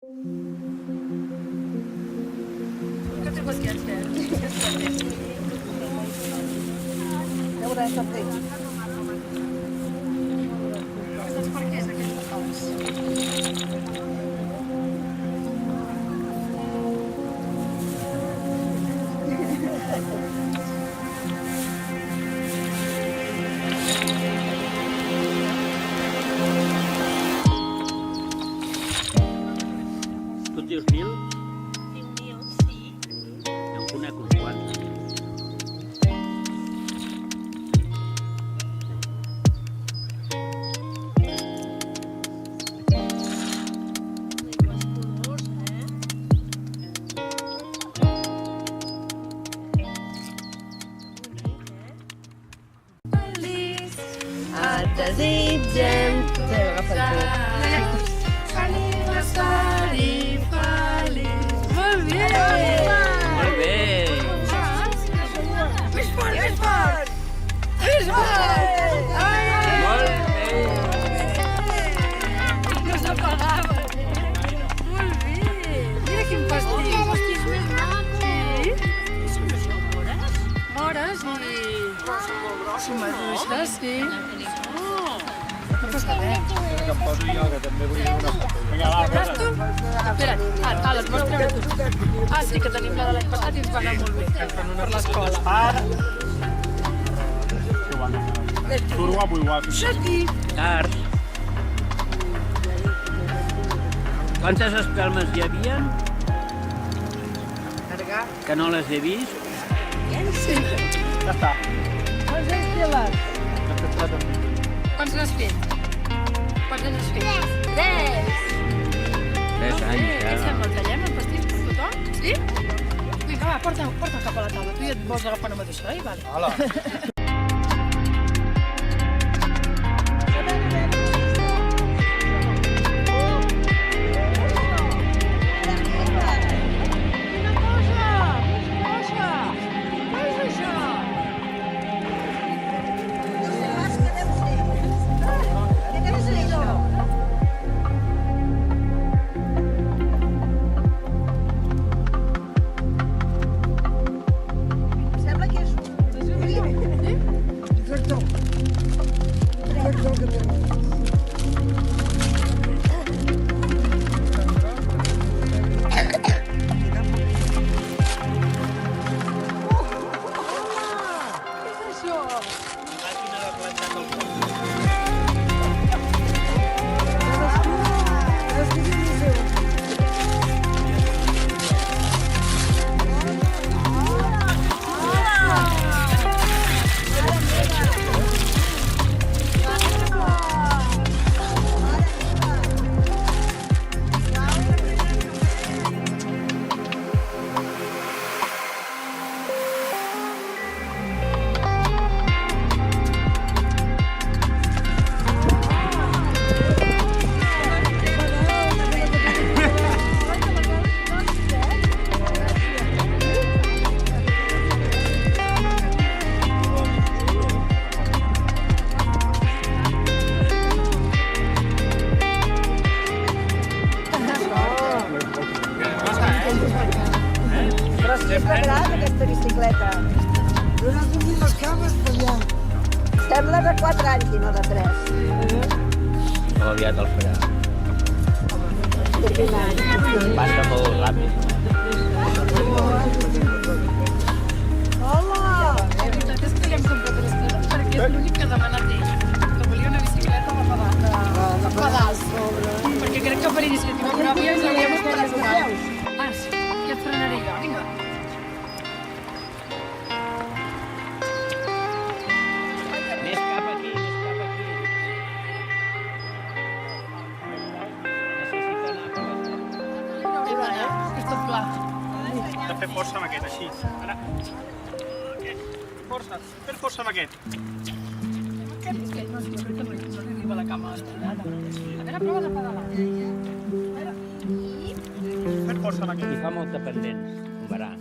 Què te vols fer? Veure aquesta feina. Saps per què és aquesta fals? Tu et dius Nil? Tinc Nil, sí. En conec uns quants. Iguals colors, Feliç, et desitgem feliç aniversari, feliç. Molt bé! Molt bé! Més fort, més fort! Més fort! Molt bé! No s'apagava. Molt bé! Mira quin pastís. Un pastís més maco. Sí? Què són això, mores? Mores i maduixes, sí. No passa res. Que em poso jo, que també vull una foto. Vinga, va, Vas tu? Espera, les vols treure tu? Ah, sí, que tenim la de l'any passat i ens va anar molt bé per l'escola. Ara. Surt guapo i guapo. Xati! Cars. Quantes espelmes hi havia? Que no les he vist. Sí. Ja està. Quants anys té l'art? Quants n'has fet? Quants anys has fet? 3! 3 anys, Què et ja. sembla? El tallem, el pastís, per tothom? Sí? Vinga, va, porta'l cap a la taula. Tu ja et vols agafar només això, eh? Vale. Hola. Sembla que és un tractor. Un tractor que té. Màquina de plantar el pont. M'agrada aquesta bicicleta. Sembla de 4 anys i no de 3. Però aviat el farà. Passa molt ràpid. Hola! La veritat és que li hem comprat les coses perquè és l'únic que ha demanat ell. Que volia una bicicleta de pedals. Perquè crec que per iniciativa pròpia ens hauríem estat les Ah, sí, ja et frenaré jo. Vinga. Més cap aquí, més cap aquí. Necessita anar per les... No haurem d'anar, és tot clar. Hem de fer força amb aquest, així. Ara. Força. Fer força amb aquest. És que no, jo crec que no li arriba la cama estirada. A veure, prova de pedalar. Fer força amb aquest. I fa molta pendent, com verà.